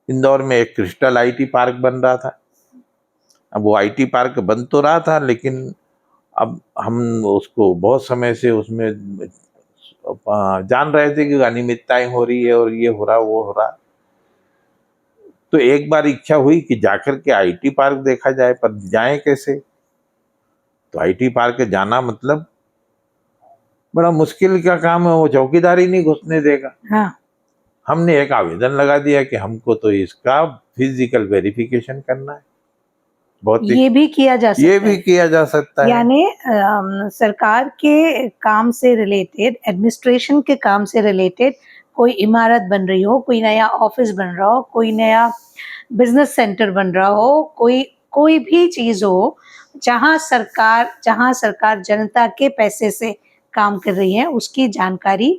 इंदौर में एक crystal IT park बन रहा था। अब वो आईटी पार्क बन तो रहा था, लेकिन अब हम उसको बहुत समय से उसमें जान रहे थे कि अनियमितताएं हो रही है और ये हो रहा वो हो रहा। तो एक बार इच्छा हुई कि जाकर के आईटी पार्क देखा जाए, पर जाए कैसे? तो आईटी पार्क जाना मतलब बड़ा मुश्किल का काम है, वो चौकीदार ही नहीं घुसने देगा। हाँ। हमने एक आवेदन लगा दिया कि हमको तो इसका फिजिकल वेरिफिकेशन करना है। बहुत ये भी किया जा सकता ये है। भी किया जा सकता है। यानी सरकार के काम से रिलेटेड, एडमिनिस्ट्रेशन के काम से रिलेटेड कोई इमारत बन रही हो, कोई नया ऑफिस बन रहा हो, कोई नया बिजनेस सेंटर बन रहा हो, कोई भी चीज हो जहां सरकार जनता के पैसे से काम कर रही है, उसकी जानकारी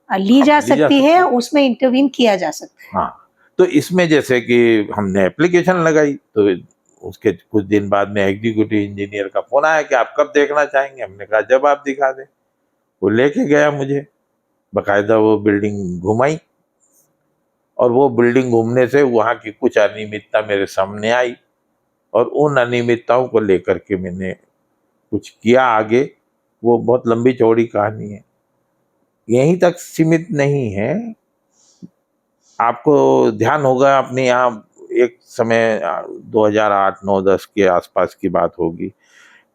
ली जा ली जा सकती है, उसमें इंटरवीन किया जा सकता है। हाँ, तो इसमें जैसे कि हमने एप्लीकेशन लगाई, तो उसके कुछ दिन बाद में एग्जीक्यूटिव इंजीनियर का फोन आया कि आप कब देखना चाहेंगे। हमने कहा जब आप दिखा दें। वो लेके गया मुझे, बकायदा वो बिल्डिंग घुमाई, और वो बिल्डिंग घूमने से वहाँ की कुछ अनियमितता मेरे सामने आई, और उन अनियमितताओं को लेकर के मैंने कुछ किया आगे। वो बहुत लंबी चौड़ी कहानी है, यहीं तक सीमित नहीं है। आपको ध्यान होगा, अपने यहाँ एक समय 2008, 9, 10 के आसपास की बात होगी,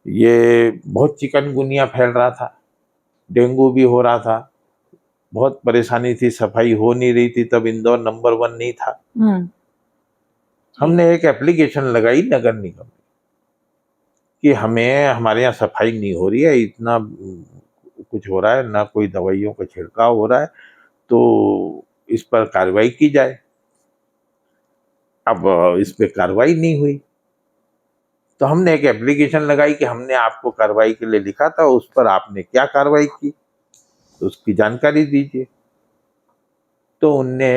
ये बहुत चिकनगुनिया फैल रहा था, डेंगू भी हो रहा था, बहुत परेशानी थी, सफाई हो नहीं रही थी, तब इंदौर नंबर 1 नहीं था। हमने एक एप्लीकेशन लगाई नगर निगम कि हमें, हमारे यहाँ सफाई नहीं हो रही है, इतना कुछ हो रहा है, ना कोई दवाइयों का छिड़काव हो रहा है, तो इस पर कार्रवाई की जाए। अब इस पे कार्रवाई नहीं हुई, तो हमने एक एप्लीकेशन लगाई कि हमने आपको कार्रवाई के लिए लिखा था, उस पर आपने क्या कार्रवाई की, तो उसकी जानकारी दीजिए। तो उनने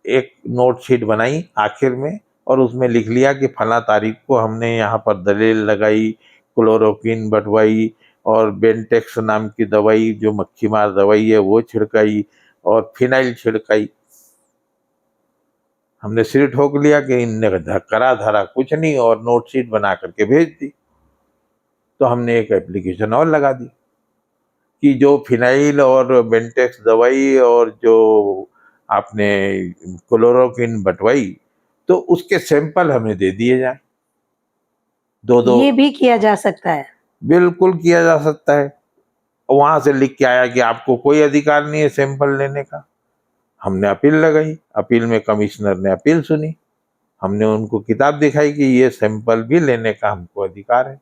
एक नोट शीट बनाई आखिर में, और उसमें लिख लिया कि फला तारीख को हमने यहाँ पर दलील लगाई, क्लोरोक्विन बंटवाई, और बेंटेक्स नाम की दवाई जो मक्खी मार दवाई है वो छिड़काई, और फिनाइल छिड़काई। हमने सिर ठोक लिया कि इनने करा धरा कुछ नहीं, और नोट शीट बना करके भेज दी। तो हमने एक एप्लीकेशन और लगा दी कि जो फिनाइल और बेंटेक्स दवाई और जो आपने क्लोरोक्विन बंटवाई, तो उसके सैंपल हमें दे दिए जाए। दो ये भी किया जा सकता है। बिल्कुल किया जा सकता है। वहां से लिख के आया कि आपको कोई अधिकार नहीं है सैंपल लेने का। हमने अपील लगाई, अपील में कमिश्नर ने अपील सुनी, हमने उनको किताब दिखाई कि ये सैंपल भी लेने का हमको अधिकार है,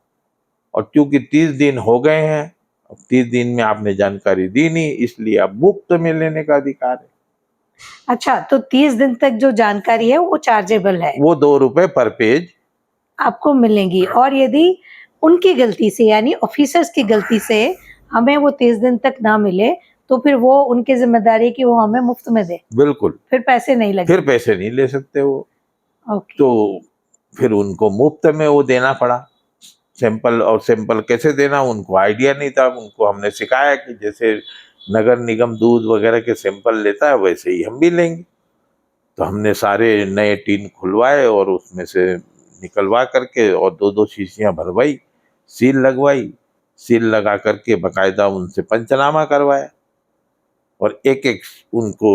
और क्योंकि 30 दिन हो गए हैं, अब 30 दिन में आपने जानकारी दी नहीं, इसलिए अब मुफ्त में लेने का अधिकार है। अच्छा, तो 30 दिन तक जो जानकारी है वो चार्जेबल है, वो 2 रुपए पर पेज आपको मिलेंगी। और यदि उनकी गलती से, यानी ऑफिसर्स की गलती से हमें वो 30 दिन तक ना मिले, तो फिर वो उनकी जिम्मेदारी है कि वो हमें मुफ्त में दे, बिल्कुल, फिर पैसे नहीं लगे। फिर पैसे नहीं ले सकते वो। ओके। तो फिर उनको मुफ्त में वो देना पड़ा सैंपल, और सैंपल कैसे देना उनको आइडिया नहीं था। उनको हमने सिखाया कि जैसे नगर निगम दूध वगैरह के सैंपल लेता है, वैसे ही हम भी लेंगे। तो हमने सारे नए टीन खुलवाए, और उसमें से निकलवा करके और 2-2 शीशियां भरवाई, सील लगवाई, सील लगा करके बकायदा उनसे पंचनामा करवाया, और एक एक उनको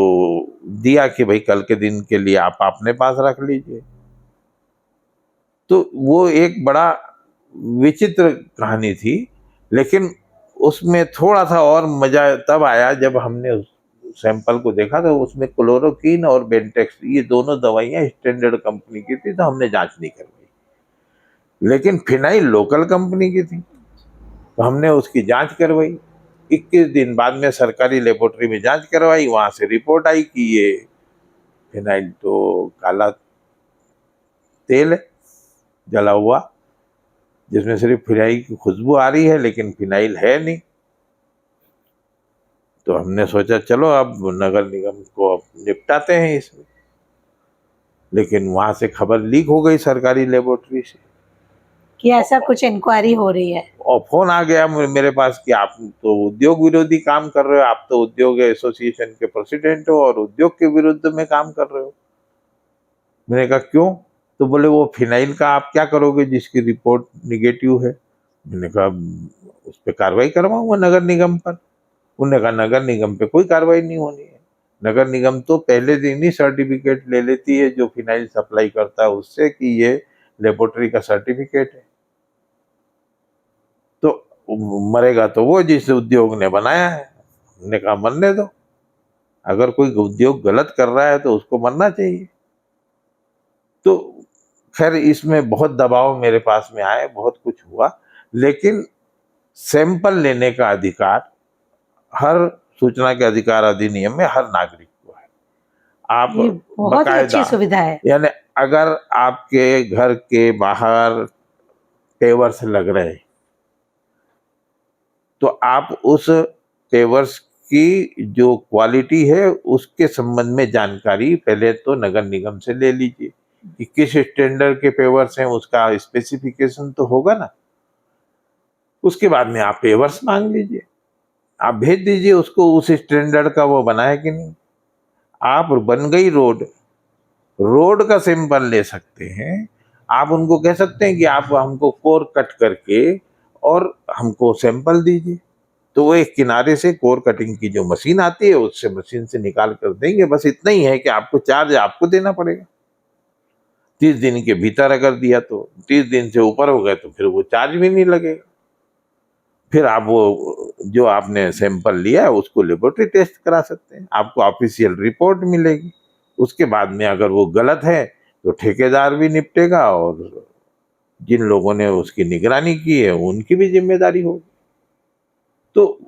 दिया कि भाई कल के दिन के लिए आप अपने पास रख लीजिए। तो वो एक बड़ा विचित्र कहानी थी, लेकिन उसमें थोड़ा सा और मजा तब आया जब हमने उस सैंपल को देखा, तो उसमें क्लोरोक्विन और बेंटेक्स ये दोनों दवाइयां स्टैंडर्ड कंपनी की थी, तो हमने जांच नहीं करवाई। लेकिन फिनाइल लोकल कंपनी की थी, तो हमने उसकी जांच करवाई। 21 दिन बाद में सरकारी लेबोरेटरी में जांच करवाई, वहां से रिपोर्ट आई कि ये फिनाइल तो काला तेल है, जला हुआ, जिसमें सिर्फ फिनाइल की खुशबू आ रही है, लेकिन फिनाइल है नहीं। तो हमने सोचा चलो अब नगर निगम को अब निपटाते हैं इसमें, लेकिन वहां से खबर लीक हो गई सरकारी लेबोरेटरी से, कि ऐसा कुछ इंक्वायरी हो रही है। और फोन आ गया मेरे पास कि आप तो उद्योग विरोधी काम कर रहे हो, आप तो उद्योग एसोसिएशन के प्रेसिडेंट हो और उद्योग के विरुद्ध में काम कर रहे हो। मैंने कहा क्यों? तो बोले वो फिनाइल का आप क्या करोगे जिसकी रिपोर्ट निगेटिव है? मैंने कहा उस पर कार्रवाई करवाऊंगा नगर निगम पर। उन्होंने कहा नगर निगम पे कोई कार्रवाई नहीं होनी है, नगर निगम तो पहले दिन ही सर्टिफिकेट ले लेती है जो फिनाइल सप्लाई करता है उससे कि ये लेबोरेटरी का सर्टिफिकेट है। तो मरेगा तो वो जिस उद्योग ने बनाया है। हमने कहा मरने दो, अगर कोई उद्योग गलत कर रहा है तो उसको मरना चाहिए। तो खैर इसमें बहुत दबाव मेरे पास में आए, बहुत कुछ हुआ, लेकिन सैंपल लेने का अधिकार हर सूचना के अधिकार अधिनियम में हर नागरिक को है। आप ये बहुत ही अच्छी बकायदा, सुविधा है। यानी अगर आपके घर के बाहर पेवर्स लग रहे हैं तो आप उस पेवर्स की जो क्वालिटी है उसके संबंध में जानकारी पहले तो नगर निगम से ले लीजिए कि किस स्टैंडर्ड के पेवर्स हैं, उसका स्पेसिफिकेशन तो होगा ना। उसके बाद में आप पेवर्स मांग लीजिए, आप भेज दीजिए उसको, उस स्टैंडर्ड का वो बना है कि नहीं। आप बन गई रोड, रोड का सैंपल ले सकते हैं। आप उनको कह सकते हैं कि आप हमको कोर कट करके और हमको सैंपल दीजिए, तो वो एक किनारे से कोर कटिंग की जो मशीन आती है उससे मशीन से निकाल कर देंगे। बस इतना ही है कि आपको चार्ज आपको देना पड़ेगा। 30 दिन के भीतर अगर दिया तो, 30 दिन से ऊपर हो गए तो फिर वो चार्ज भी नहीं लगेगा। फिर आप वो जो आपने सैंपल लिया है उसको लेबोरेटरी टेस्ट करा सकते हैं, आपको ऑफिशियल रिपोर्ट मिलेगी। उसके बाद में अगर वो गलत है तो ठेकेदार भी निपटेगा और जिन लोगों ने उसकी निगरानी की है उनकी भी जिम्मेदारी होगी। तो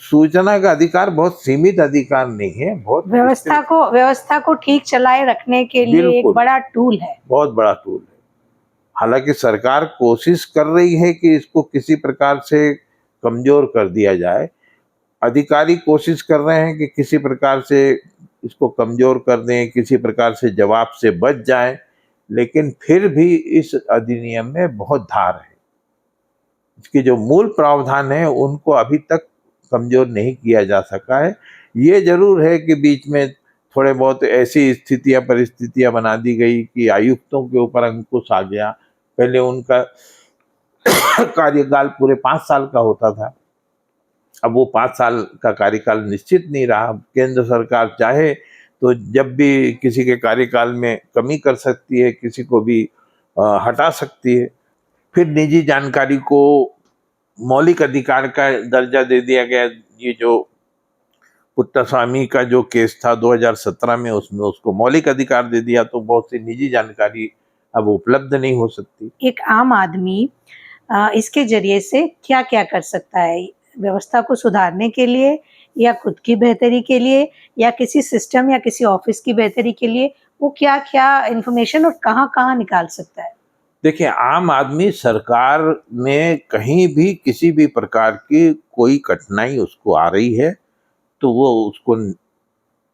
सूचना का अधिकार बहुत सीमित अधिकार नहीं है, बहुत विस्तृत, व्यवस्था को ठीक चलाए रखने के लिए एक बिल्कुल बड़ा टूल है। बहुत बड़ा टूल है। हालांकि सरकार कोशिश कर रही है कि इसको किसी प्रकार से कमजोर कर दिया जाए, अधिकारी कोशिश कर रहे हैं कि किसी प्रकार से इसको कमजोर कर दें, किसी प्रकार से जवाब से बच जाएं, लेकिन फिर भी इस अधिनियम में बहुत धार है। इसके जो मूल प्रावधान है उनको अभी तक कमजोर नहीं किया जा सका है। ये जरूर है कि बीच में थोड़े बहुत ऐसी स्थितियां परिस्थितियां बना दी गई कि आयुक्तों के ऊपर अंकुश आ गया। पहले उनका कार्यकाल पूरे 5 साल का होता था, अब वो 5 साल का कार्यकाल निश्चित नहीं रहा। केंद्र सरकार चाहे तो जब भी किसी के कार्यकाल में कमी कर सकती है, किसी को भी हटा सकती है। फिर निजी जानकारी को मौलिक अधिकार का दर्जा दे दिया गया। ये जो पुट्टास्वामी का जो केस था 2017 में, उसमें उसको मौलिक अधिकार दे दिया, तो बहुत सी निजी जानकारी अब उपलब्ध नहीं हो सकती। एक आम आदमी इसके जरिए से क्या-क्या कर सकता है? व्यवस्था को सुधारने के लिए या खुद की बेहतरी के लिए या किसी सिस्टम या किसी ऑफिस की बेहतरी के लिए वो क्या-क्या इन्फॉर्मेशन और कहाँ-कहाँ निकाल सकता है? देखिए, आम आदमी सरकार में कहीं भी किसी भी प्रकार की कोई कठिनाई उसको आ रही है तो वो उसको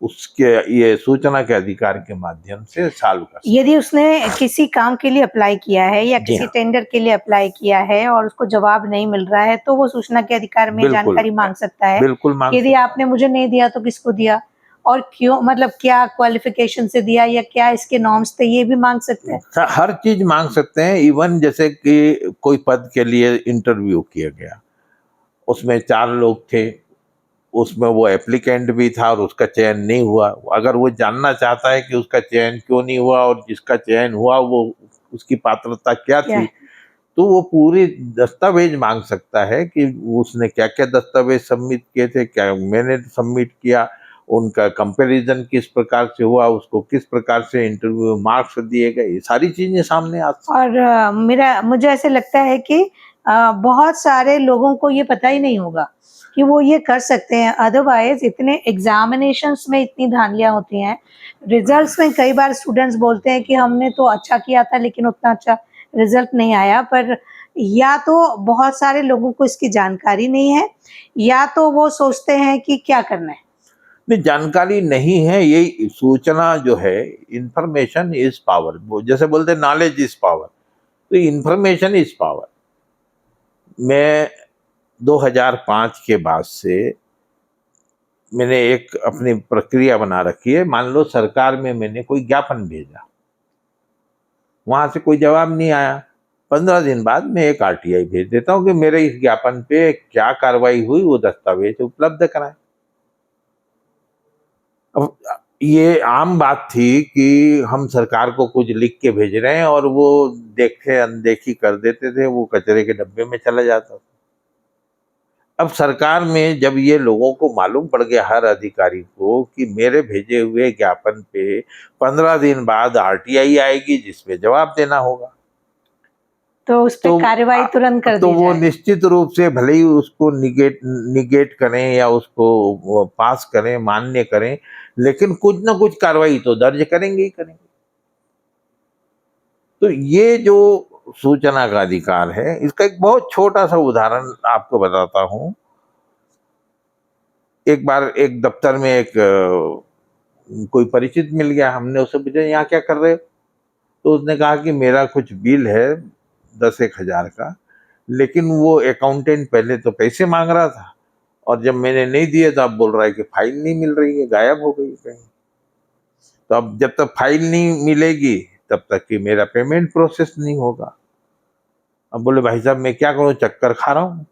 उसके ये सूचना के अधिकार के माध्यम से सॉल्व कर सकता यदि उसने किसी काम के लिए अप्लाई किया है या है। जी किसी हाँ, टेंडर के लिए अप्लाई किया है और उसको जवाब नहीं मिल रहा है तो वो सूचना के अधिकार में बिल्कुल, जानकारी मांग सकता है बिल्कुल मांग कि यदि सकता आपने मुझे नहीं दिया तो किसको दिया और क्यों, मतलब क्या क्वालिफिकेशन से दिया या क्या इसके नॉर्म्स थे, ये भी मांग सकता है। है। हर चीज मांग सकते हैं। इवन जैसे कि कोई पद के लिए इंटरव्यू किया गया, उसमें 4 लोग थे, उसमें वो एप्लीकेंट भी था और उसका चयन नहीं हुआ। अगर वो जानना चाहता है कि उसका चयन क्यों नहीं हुआ और जिसका चयन हुआ वो उसकी पात्रता क्या क्या थी, तो वो पूरी दस्तावेज मांग सकता है कि उसने क्या क्या दस्तावेज सबमिट किए थे, क्या मैंने सबमिट किया, उनका कंपैरिजन किस प्रकार से हुआ, उसको किस प्रकार से इंटरव्यू मार्क्स दिए गए, ये सारी चीजें सामने आ सकती। और मुझे ऐसे लगता है कि बहुत सारे लोगों को ये पता ही नहीं होगा कि वो ये कर सकते हैं। अदरवाइज इतने एग्जामिनेशंस में इतनी धांधलियां होती हैं, रिजल्ट्स में कई बार स्टूडेंट्स बोलते हैं कि हमने तो अच्छा किया था लेकिन उतना अच्छा रिजल्ट नहीं आया। पर या तो बहुत सारे लोगों को इसकी जानकारी नहीं है या तो वो सोचते हैं कि क्या करना है। नहीं, जानकारी नहीं है। ये सूचना जो है, इंफॉर्मेशन इज पावर, वो जैसे बोलते हैं नॉलेज इज पावर, तो इंफॉर्मेशन इज पावर। मैं 2005 के बाद से मैंने एक अपनी प्रक्रिया बना रखी है। मान लो सरकार में मैंने कोई ज्ञापन भेजा, वहां से कोई जवाब नहीं आया। 15 दिन बाद मैं एक आरटीआई भेज देता हूँ कि मेरे इस ज्ञापन पे क्या कार्रवाई हुई, वो दस्तावेज उपलब्ध कराएं। अब ये आम बात थी कि हम सरकार को कुछ लिख के भेज रहे हैं और वो देखे अनदेखी कर देते थे, वो कचरे के डब्बे में चला जाता था। अब सरकार में जब ये लोगों को मालूम पड़ गया, हर अधिकारी को, कि मेरे भेजे हुए ज्ञापन पे 15 दिन बाद आरटीआई आएगी जिसपे जवाब देना होगा, तो उस पे तो कार्रवाई तुरंत कर तो दी वो जाए। निश्चित रूप से भले ही उसको निगेट करें या उसको वो पास करें, मान्य करें, लेकिन कुछ ना कुछ कार्रवाई तो दर्ज करेंगे ही करेंगे। तो ये जो सूचना का अधिकार है, इसका एक बहुत छोटा सा उदाहरण आपको बताता हूँ। एक बार एक दफ्तर में एक कोई परिचित मिल गया, हमने उससे पूछा यहाँ क्या कर रहे हो? तो उसने कहा कि मेरा कुछ बिल है 10-1 हजार का, लेकिन वो अकाउंटेंट पहले तो पैसे मांग रहा था और जब मैंने नहीं दिए तो अब बोल रहा है कि फाइल नहीं मिल रही है, गायब हो गई कहीं। तो अब जब तक फाइल नहीं मिलेगी तब तक कि मेरा पेमेंट प्रोसेस नहीं होगा। अब बोले भाई साहब मैं क्या करूं, चक्कर खा रहा हूँ।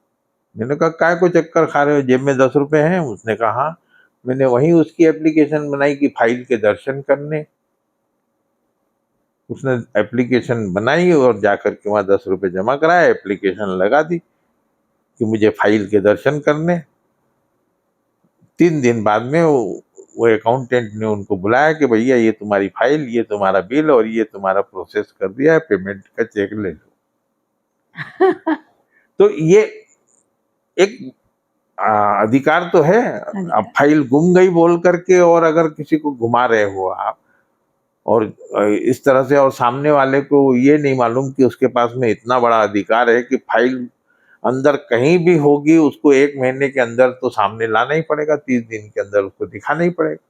मैंने कहा काय को चक्कर खा रहे हो, जेब में 10 रुपए हैं? उसने कहा हाँ। मैंने वहीं उसकी एप्लीकेशन बनाई कि फाइल के दर्शन करने। उसने एप्लीकेशन बनाई और जाकर के वहाँ 10 रुपए जमा कराए, एप्लीकेशन लगा दी कि मुझे फाइल के दर्शन करने। 3 दिन बाद में वो अकाउंटेंट ने उनको बुलाया कि भैया ये तुम्हारी फाइल, ये तुम्हारा बिल और ये तुम्हारा प्रोसेस कर दिया है, पेमेंट का चेक ले लो। तो ये एक अधिकार तो है। अब फाइल गुम गई बोल करके और अगर किसी को घुमा रहे हो आप और इस तरह से, और सामने वाले को ये नहीं मालूम कि उसके पास में इतना बड़ा अधिकार है कि फाइल अंदर कहीं भी होगी, उसको 1 महीने के अंदर तो सामने लाना ही पड़ेगा, 30 दिन के अंदर उसको दिखाना ही पड़ेगा।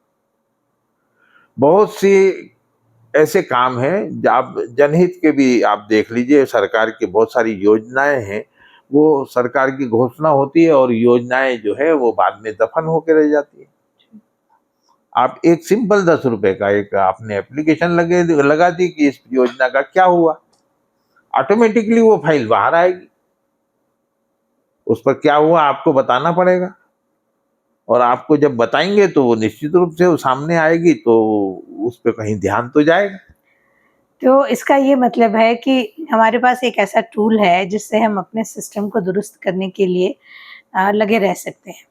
बहुत सी ऐसे काम हैं, आप जनहित के भी आप देख लीजिए, सरकार की बहुत सारी योजनाएं हैं, वो सरकार की घोषणा होती है और योजनाएं जो है वो बाद में दफन होकर रह जाती है। आप एक सिंपल 10 रुपए का एक आपने एप्लीकेशन लगा दी कि इस योजना का क्या हुआ, ऑटोमेटिकली वो फाइल बाहर आएगी। उस पर क्या हुआ आपको बताना पड़ेगा और आपको जब बताएंगे तो वो निश्चित रूप से वो सामने आएगी, तो उस पर कहीं ध्यान तो जाएगा। तो इसका ये मतलब है कि हमारे पास एक ऐसा टूल है जिससे हम अपने सिस्टम को दुरुस्त करने के लिए लगे रह सकते हैं।